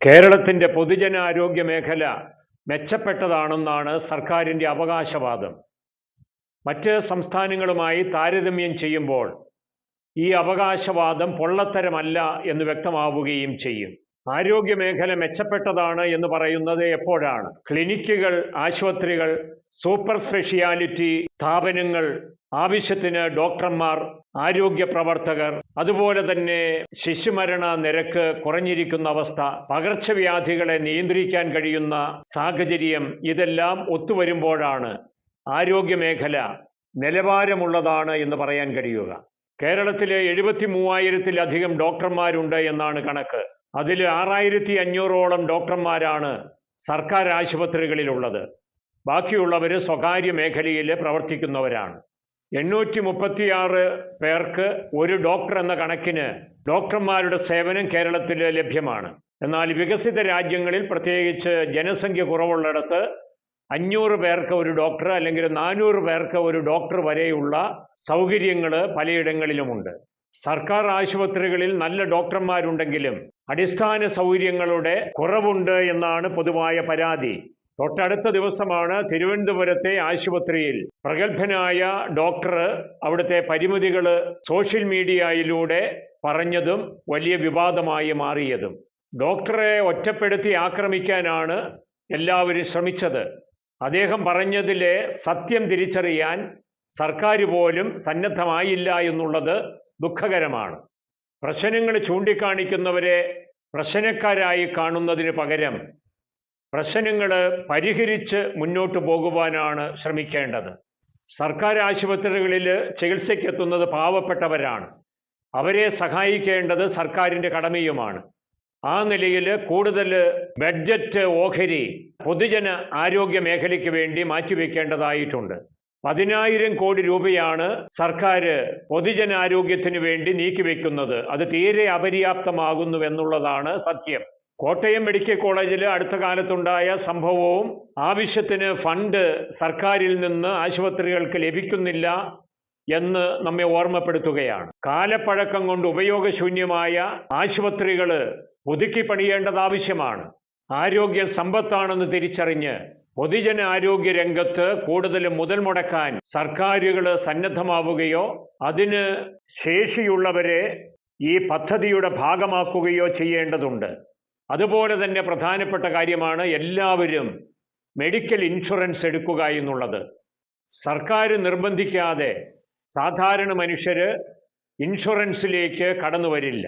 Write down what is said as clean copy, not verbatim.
കേരളത്തിൻ്റെ പൊതുജനാരോഗ്യ മേഖല മെച്ചപ്പെട്ടതാണെന്നാണ് സർക്കാരിൻ്റെ അവകാശവാദം. മറ്റ് സംസ്ഥാനങ്ങളുമായി താരതമ്യം ചെയ്യുമ്പോൾ ഈ അവകാശവാദം പൊള്ളത്തരമല്ല എന്ന് വ്യക്തമാവുകയും ചെയ്യും. ആരോഗ്യമേഖല മെച്ചപ്പെട്ടതാണ് എന്ന് പറയുന്നത് എപ്പോഴാണ്? ക്ലിനിക്കുകൾ, ആശുപത്രികൾ, സൂപ്പർ സ്പെഷ്യാലിറ്റി സ്ഥാപനങ്ങൾ, ആവശ്യത്തിന് ഡോക്ടർമാർ, ആരോഗ്യ പ്രവർത്തകർ, അതുപോലെ തന്നെ ശിശുമരണ നിരക്ക് കുറഞ്ഞിരിക്കുന്ന അവസ്ഥ, പകർച്ചവ്യാധികളെ നിയന്ത്രിക്കാൻ കഴിയുന്ന സാഹചര്യം, ഇതെല്ലാം ഒത്തുവരുമ്പോഴാണ് ആരോഗ്യമേഖല നിലവാരമുള്ളതാണ് എന്ന് പറയാൻ കഴിയുക. കേരളത്തിലെ 73,000-ലധികം ഡോക്ടർമാരുണ്ട് എന്നാണ് കണക്ക്. അതിൽ 6,500-ഓളം ഡോക്ടർമാരാണ് സർക്കാർ ആശുപത്രികളിലുള്ളത്. ബാക്കിയുള്ളവർ സ്വകാര്യ മേഖലയിൽ പ്രവർത്തിക്കുന്നവരാണ്. 836 പേർക്ക് ഒരു ഡോക്ടർ എന്ന കണക്കിന് ഡോക്ടർമാരുടെ സേവനം കേരളത്തിൽ ലഭ്യമാണ്. എന്നാൽ വികസിത രാജ്യങ്ങളിൽ, പ്രത്യേകിച്ച് ജനസംഖ്യ കുറവുള്ളിടത്ത്, 500 പേർക്ക് ഒരു ഡോക്ടർ അല്ലെങ്കിൽ 400 പേർക്ക് ഒരു ഡോക്ടർ വരെയുള്ള സൗകര്യങ്ങൾ പലയിടങ്ങളിലുമുണ്ട്. സർക്കാർ ആശുപത്രികളിൽ നല്ല ഡോക്ടർമാരുണ്ടെങ്കിലും അടിസ്ഥാന സൗകര്യങ്ങളുടെ കുറവുണ്ട് എന്നാണ് പൊതുവായ പരാതി. തൊട്ടടുത്ത ദിവസമാണ് തിരുവനന്തപുരത്തെ ആശുപത്രിയിൽ പ്രഗത്ഭനായ ഡോക്ടർ അവിടുത്തെ പരിമിതികൾ സോഷ്യൽ മീഡിയയിലൂടെ പറഞ്ഞതും വലിയ വിവാദമായി മാറിയതും. ഡോക്ടറെ ഒറ്റപ്പെടുത്തി ആക്രമിക്കാനാണ് എല്ലാവരും ശ്രമിച്ചത്. അദ്ദേഹം പറഞ്ഞതിലെ സത്യം തിരിച്ചറിയാൻ സർക്കാർ പോലും സന്നദ്ധമായില്ല എന്നുള്ളത് ദുഃഖകരമാണ്. പ്രശ്നങ്ങൾ ചൂണ്ടിക്കാണിക്കുന്നവരെ പ്രശ്നക്കാരായി കാണുന്നതിന് പകരം പ്രശ്നങ്ങൾ പരിഹരിച്ച് മുന്നോട്ട് പോകുവാനാണ് ശ്രമിക്കേണ്ടത്. സർക്കാർ ആശുപത്രികളിൽ ചികിത്സയ്ക്കെത്തുന്നത് പാവപ്പെട്ടവരാണ്. അവരെ സഹായിക്കേണ്ടത് സർക്കാരിൻ്റെ കടമയുമാണ്. ആ നിലയിൽ കൂടുതൽ ബഡ്ജറ്റ് ഓഹരി പൊതുജന ആരോഗ്യ മേഖലയ്ക്ക് വേണ്ടി മാറ്റിവെക്കേണ്ടതായിട്ടുണ്ട്. 10,000 കോടി രൂപയാണ് സർക്കാർ പൊതുജനാരോഗ്യത്തിന് വേണ്ടി നീക്കിവെക്കുന്നത്. അത് തീരെ അപര്യാപ്തമാകുന്നുവെന്നുള്ളതാണ് സത്യം. കോട്ടയം മെഡിക്കൽ കോളേജിൽ അടുത്ത കാലത്തുണ്ടായ സംഭവവും ആവശ്യത്തിന് ഫണ്ട് സർക്കാരിൽ നിന്ന് ആശുപത്രികൾക്ക് ലഭിക്കുന്നില്ല എന്ന് നമ്മെ ഓർമ്മപ്പെടുത്തുകയാണ്. കാലപ്പഴക്കം കൊണ്ട് ഉപയോഗശൂന്യമായ ആശുപത്രികൾ പുതുക്കി പണിയേണ്ടത് ആവശ്യമാണ്. ആരോഗ്യം സമ്പത്താണെന്ന് തിരിച്ചറിഞ്ഞ് പൊതുജന ആരോഗ്യ രംഗത്ത് കൂടുതൽ മുതൽ മുടക്കാൻ സർക്കാരുകൾ സന്നദ്ധമാവുകയോ അതിന് ശേഷിയുള്ളവരെ ഈ പദ്ധതിയുടെ ഭാഗമാക്കുകയോ ചെയ്യേണ്ടതുണ്ട്. അതുപോലെ തന്നെ പ്രധാനപ്പെട്ട കാര്യമാണ് എല്ലാവരും മെഡിക്കൽ ഇൻഷുറൻസ് എടുക്കുക എന്നുള്ളത്. സർക്കാർ നിർബന്ധിക്കാതെ സാധാരണ മനുഷ്യർ ഇൻഷുറൻസിലേക്ക് കടന്നു വരില്ല.